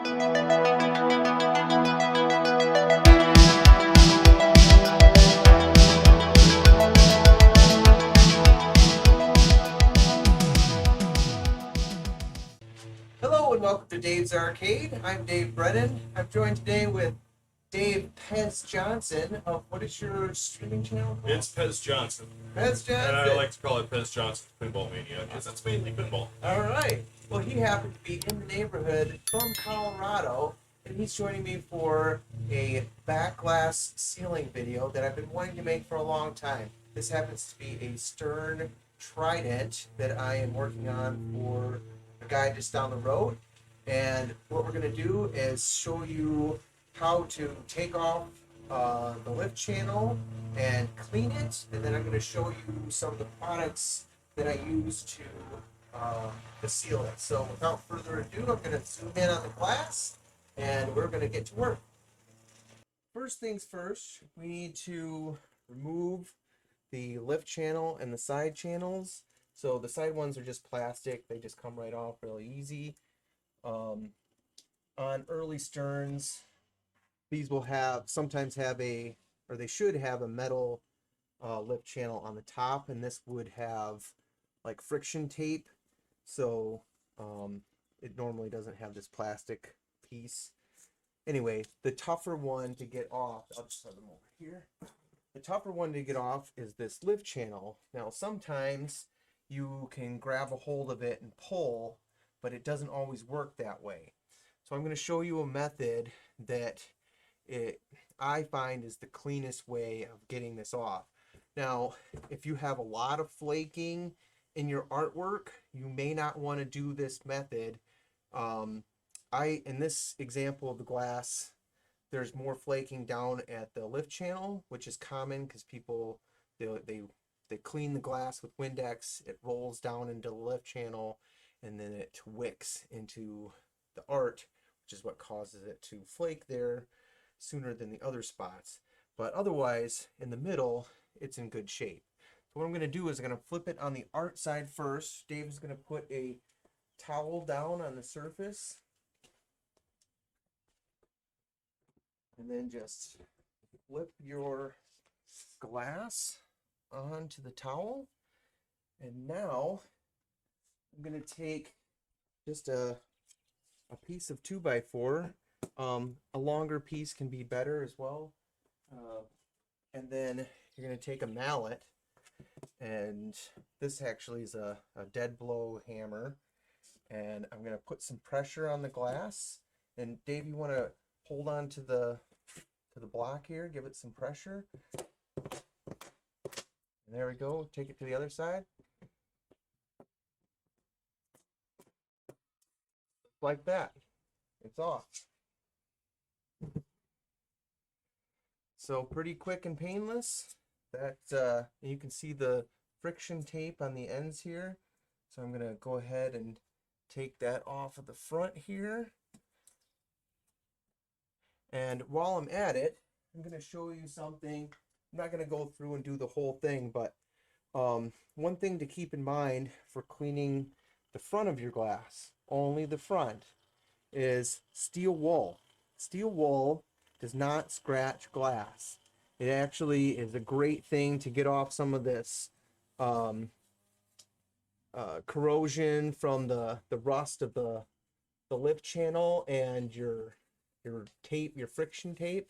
Hello and welcome to Dave's Arcade. I'm Dave Brennan. I'm joined today with Dave Pez Johnson of, what is your streaming channel called? It's Pez Johnson. Pez Johnson. And I like to call it Pez Johnson Pinball Mania because it's mainly pinball. All right. Well, he happened to be in the neighborhood from Colorado, and he's joining me for a backglass ceiling video that I've been wanting to make for a long time. This happens to be a Stern Trident that I am working on for a guy just down the road. And what we're going to do is show you how to take off the lift channel and clean it, and then I'm going to show you some of the products that I use to seal it. So without further ado, I'm going to zoom in on the glass and we're going to get to work. First things first, we need to remove the lift channel and the side channels. So the side ones are just plastic, they just come right off really easy. On early Sterns, these will sometimes have they should have a metal lift channel on the top, and this would have like friction tape, so it normally doesn't have this plastic piece. Anyway, the tougher one to get off, I'll just have them over here. The tougher one to get off is this lift channel. Now sometimes you can grab a hold of it and pull, but it doesn't always work that way. So I'm going to show you a method that I find is the cleanest way of getting this off. Now, if you have a lot of flaking in your artwork, you may not want to do this method. In this example of the glass, there's more flaking down at the lift channel, which is common because people they clean the glass with Windex, it rolls down into the lift channel, and then it wicks into the art, which is what causes it to flake there sooner than the other spots. But otherwise, in the middle, it's in good shape. So what I'm going to do is I'm going to flip it on the art side first. Dave is going to put a towel down on the surface, and then just flip your glass onto the towel. And now I'm going to take just a piece of 2x4. A longer piece can be better as well. And then you're going to take a mallet, and this actually is a dead blow hammer, and I'm going to put some pressure on the glass. And Dave, you want to hold on to the block here, give it some pressure. And there we go. Take it to the other side. Like that. It's off. So pretty quick and painless. That you can see the friction tape on the ends here. So I'm going to go ahead and take that off of the front here. And while I'm at it, I'm going to show you something. I'm not going to go through and do the whole thing, but one thing to keep in mind for cleaning the front of your glass, only the front, is steel wool. Steel wool does not scratch glass. It actually is a great thing to get off some of this corrosion from the rust of the lift channel and your tape, your friction tape,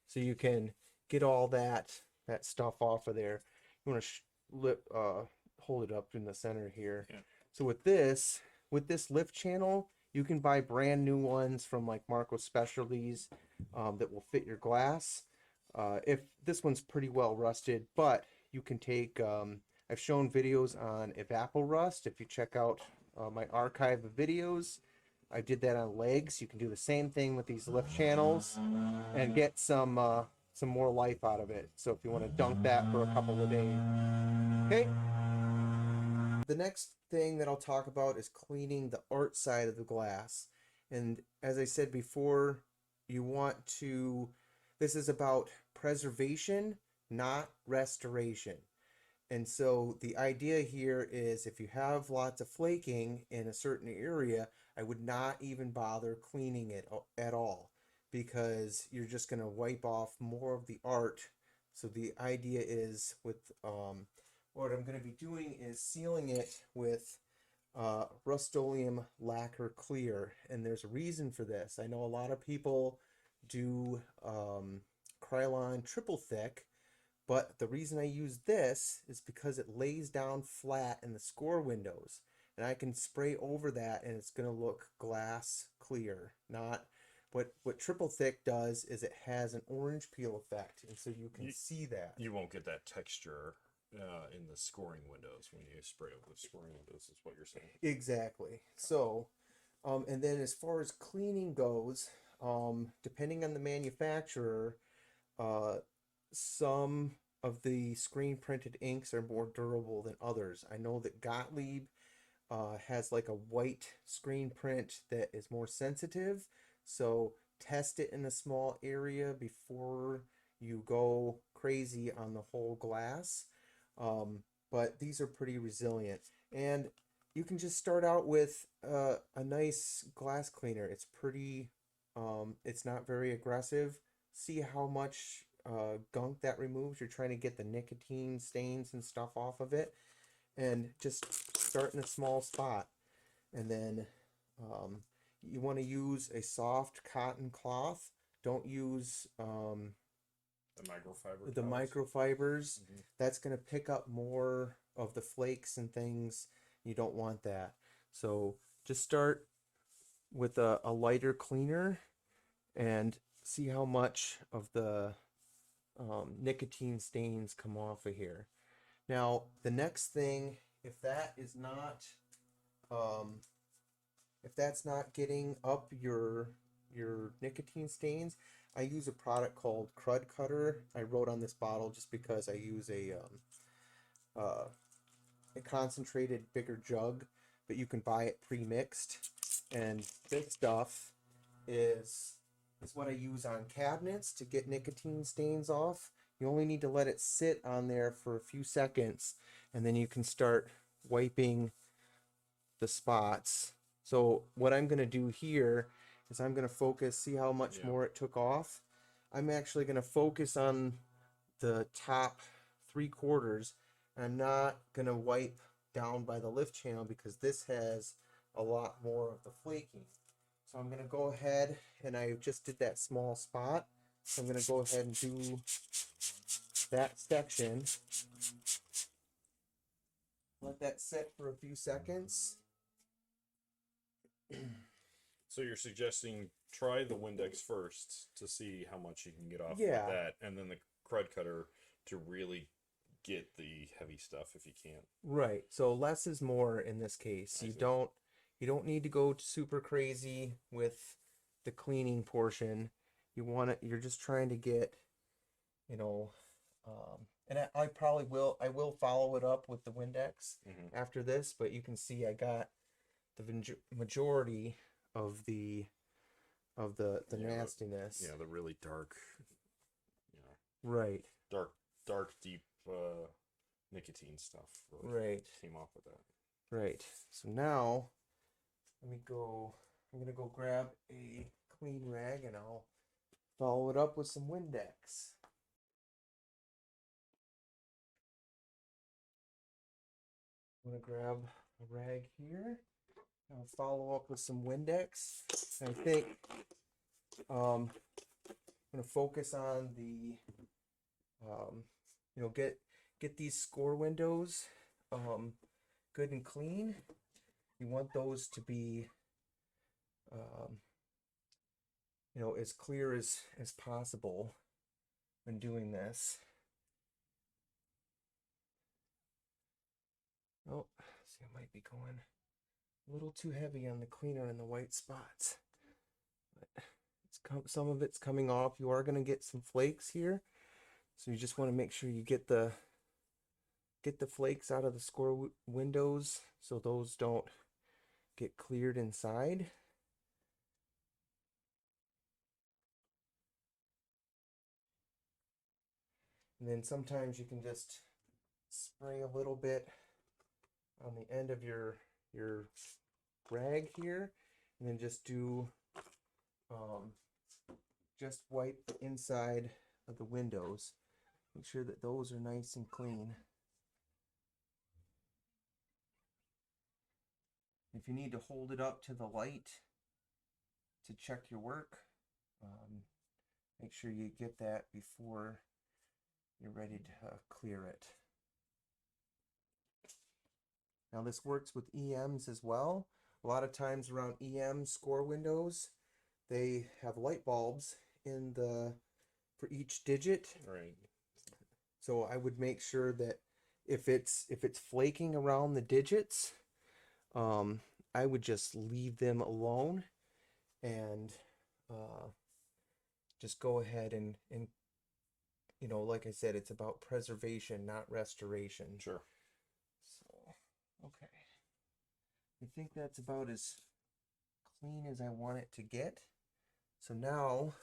so you can get all that stuff off of there. You want to hold it up in the center here. Yeah. So with this lift channel, you can buy brand new ones from like Marco Specialties that will fit your glass. If this one's pretty well rusted, but you can take, I've shown videos on evaporust. If you check out my archive of videos, I did that on legs. You can do the same thing with these lift channels and get some more life out of it. So if you want to dunk that for a couple of days. Okay. The next thing that I'll talk about is cleaning the art side of the glass. And as I said before, this is about preservation, not restoration. And so the idea here is if you have lots of flaking in a certain area, I would not even bother cleaning it at all because you're just going to wipe off more of the art. So the idea is with what I'm going to be doing is sealing it with Rust-Oleum lacquer clear, and there's a reason for this. I know a lot of people do Krylon triple thick, but the reason I use this is because it lays down flat in the score windows, and I can spray over that, and it's going to look glass clear. Not what triple thick does is it has an orange peel effect, and so you can see that. You won't get that texture in the scoring windows when you spray over the scoring windows, is what you're saying. Exactly. So, and then as far as cleaning goes, depending on the manufacturer, uh, some of the screen printed inks are more durable than others. I know that Gottlieb has like a white screen print that is more sensitive. So test it in a small area before you go crazy on the whole glass. But these are pretty resilient. And you can just start out with a nice glass cleaner. It's pretty, it's not very aggressive. See how much gunk that removes. You're trying to get the nicotine stains and stuff off of it. And just start in a small spot. And then you want to use a soft cotton cloth. Don't use The microfiber. the towels. microfibers. That's going to pick up more of the flakes and things. You don't want that. So just start with a lighter cleaner and see how much of the nicotine stains come off of here. Now, the next thing, if that is not, if that's not getting up your nicotine stains, I use a product called Crud Cutter. I wrote on this bottle just because I use a concentrated bigger jug, but you can buy it pre-mixed. And this stuff is what I use on cabinets to get nicotine stains off. You only need to let it sit on there for a few seconds, and then you can start wiping the spots. So what I'm going to do here is I'm going to focus, see how much more it took off. I'm actually going to focus on the top 3/4, and I'm not going to wipe down by the lift channel because this has a lot more of the flaking. So I'm going to go ahead, and I just did that small spot. So I'm going to go ahead and do that section. Let that sit for a few seconds. So you're suggesting try the Windex first to see how much you can get off Yeah. with that, and then the Crud Cutter to really get the heavy stuff if you can. Right. So less is more in this case. You don't need to go super crazy with the cleaning portion. You're just trying to get, you know, and I probably I will follow it up with the Windex after this, but you can see I got the majority of the nastiness. Yeah, the really dark, you know, Right. dark, deep nicotine stuff really Right. came off with that. Right. So now I'm gonna go grab a clean rag and I'll follow it up with some Windex. I'm gonna grab a rag here. I'll follow up with some Windex. I think I'm gonna focus on the get these score windows good and clean. You want those to be as clear as possible when doing this. Oh, see, I might be going a little too heavy on the cleaner and the white spots. But some of it's coming off. You are going to get some flakes here. So you just want to make sure you get the flakes out of the score windows so those don't get cleared inside. And then sometimes you can just spray a little bit on the end of your rag here, and then just do just wipe the inside of the windows. Make sure that those are nice and clean. If you need to hold it up to the light to check your work, make sure you get that before you're ready to clear it. Now this works with EMs as well. A lot of times around EM score windows, they have light bulbs in the for each digit. Right. So I would make sure that if it's flaking around the digits, I would just leave them alone and just go ahead and you know, like I said, it's about preservation, not restoration. Sure. So, okay. I think that's about as clean as I want it to get. So now,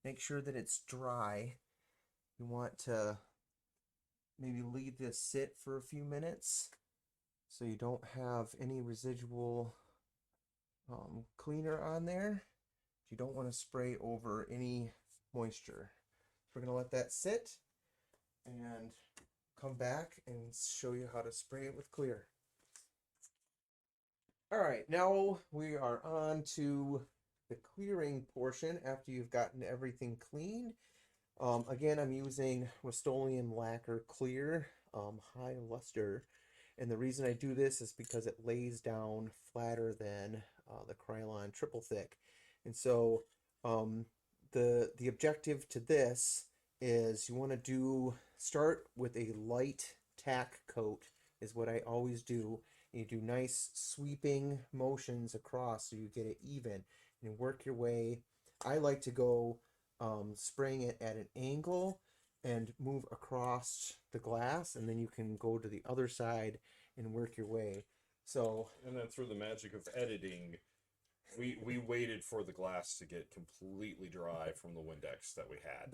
make sure that it's dry. You want to maybe leave this sit for a few minutes so you don't have any residual cleaner on there. You don't want to spray over any moisture. We're going to let that sit and come back and show you how to spray it with clear. All right, now we are on to the clearing portion after you've gotten everything cleaned. Again, I'm using Rust-Oleum Lacquer Clear High Luster. And the reason I do this is because it lays down flatter than the Krylon Triple Thick. And so the objective to this is you want to start with a light tack coat is what I always do. You do nice sweeping motions across so you get it even and work your way. I like to go spraying it at an angle and move across the glass, and then you can go to the other side and work your way. So, and then through the magic of editing, we waited for the glass to get completely dry from the Windex that we had.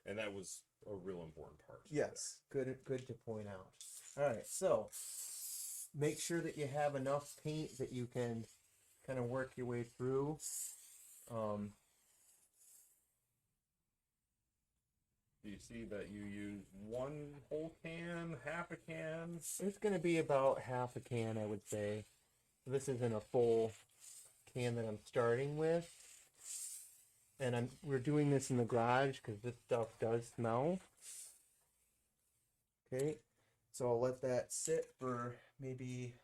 And that was a real important part. Yes, good to point out. All right, so make sure that you have enough paint that you can kind of work your way through. Do you see that you use one whole can, half a can? It's going to be about half a can, I would say. This isn't a full can that I'm starting with. And we're doing this in the garage because this stuff does smell. Okay, so I'll let that sit for maybe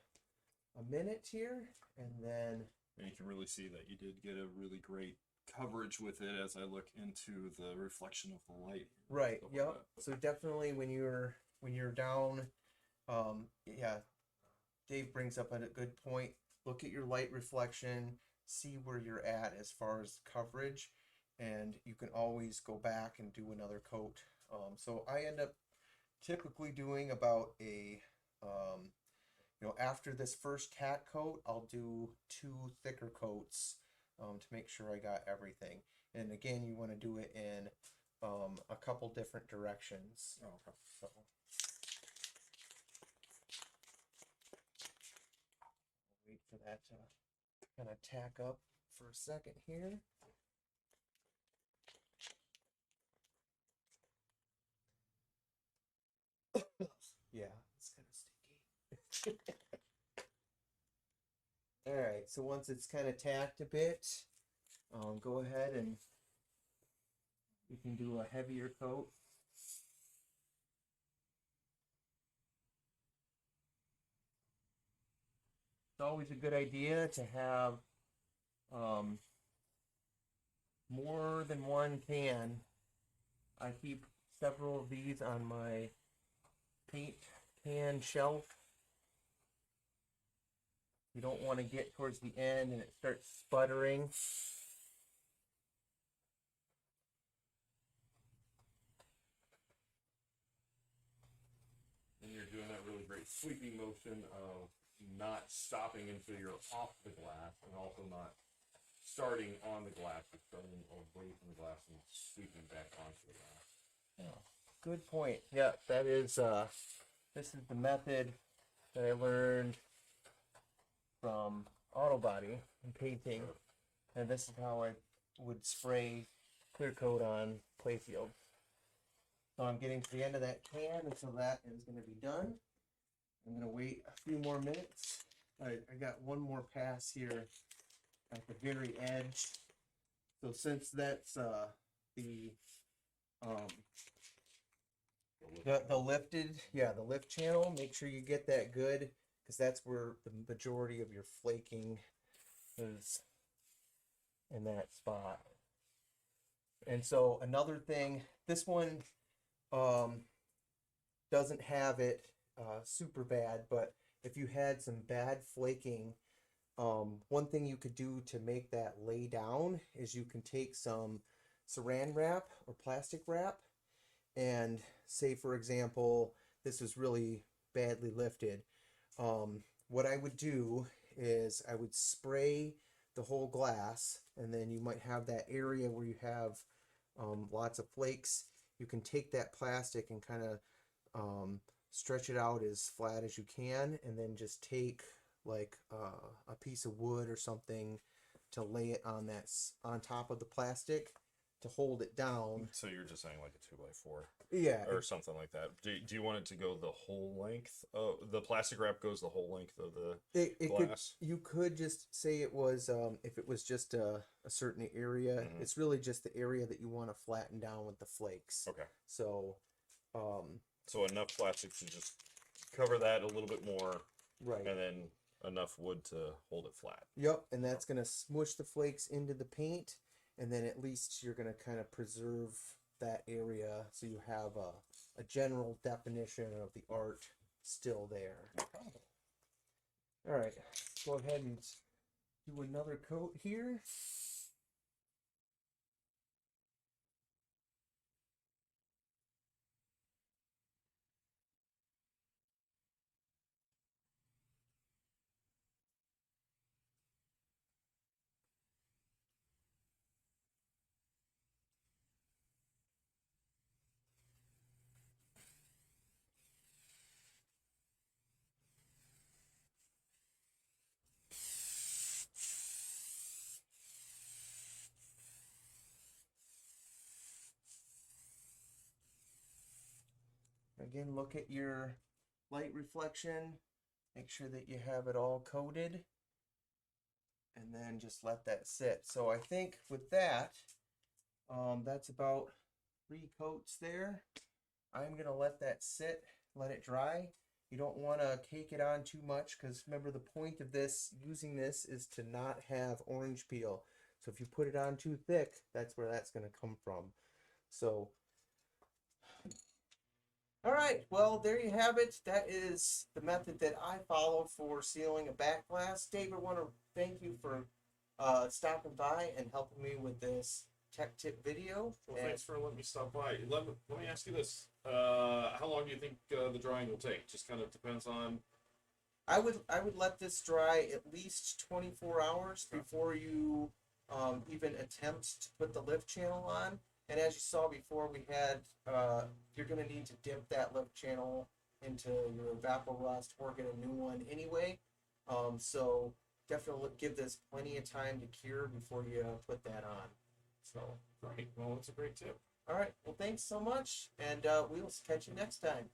a minute here, and then... And you can really see that you did get a really great coverage with it as I look into the reflection of the light. Right, yep. So definitely when you're down, yeah, Dave brings up a good point. Look at your light reflection, see where you're at as far as coverage, and you can always go back and do another coat. So I end up typically doing about a, after this first tack coat, I'll do 2 thicker coats to make sure I got everything. And again, you want to do it in a couple different directions. Oh, okay. So. Wait for that to kind of tack up for a second here. Yeah, it's kind of sticky. All right, so once it's kind of tacked a bit, go ahead and you can do a heavier coat. It's always a good idea to have more than one can. I keep several of these on my paint can shelf. You don't want to get towards the end and it starts sputtering. And you're doing that really great sweeping motion of not stopping until you're off the glass, and also not starting on the glass, but starting away from the glass and sweeping back onto the glass. Oh, good point. Yeah, that is this is the method that I learned from auto body and painting, and this is how I would spray clear coat on playfield. So I'm getting to the end of that can, and so that is going to be done. I'm going to wait a few more minutes. I got one more pass here at the very edge. So since that's the lifted, the lift channel, make sure you get that good, because that's where the majority of your flaking is, in that spot. And so another thing, this one doesn't have it super bad, but if you had some bad flaking, one thing you could do to make that lay down is you can take some saran wrap or plastic wrap, and say, for example, this is really badly lifted. What I would do is I would spray the whole glass, and then you might have that area where you have lots of flakes. You can take that plastic and kind of stretch it out as flat as you can, and then just take like a piece of wood or something to lay it on on top of the plastic to hold it down. So you're just saying like a 2x4, Yeah, or something like that. Do you want it to go the whole length? The plastic wrap goes the whole length of the glass. You could just say it was if it was just a certain area. Mhm. It's really just the area that you want to flatten down with the flakes. Okay. So So enough plastic to just cover that a little bit more, right. and then enough wood to hold it flat. Yep, and that's gonna smush the flakes into the paint, and then at least you're gonna kind of preserve that area, so you have a general definition of the art still there. All right, go ahead and do another coat here. Again, look at your light reflection. Make sure that you have it all coated. And then just let that sit. So I think with that, that's about 3 coats there. I'm going to let that sit, let it dry. You don't want to cake it on too much, because remember, the point of this, using this, is to not have orange peel. So if you put it on too thick, that's where that's going to come from. So all right, well, there you have it. That is the method that I follow for sealing a back glass. Dave, I want to thank you for stopping by and helping me with this tech tip video. Well, thanks for letting me stop by. Let me ask you this: how long do you think the drying will take? Just kind of depends on. I would let this dry at least 24 hours before you even attempt to put the lift channel on. And as you saw before, we had, you're going to need to dip that lift channel into your Rust or get a new one anyway. So definitely give this plenty of time to cure before you put that on. So, Right. Well, that's a great tip. all right. Well, thanks so much, and we'll catch you next time.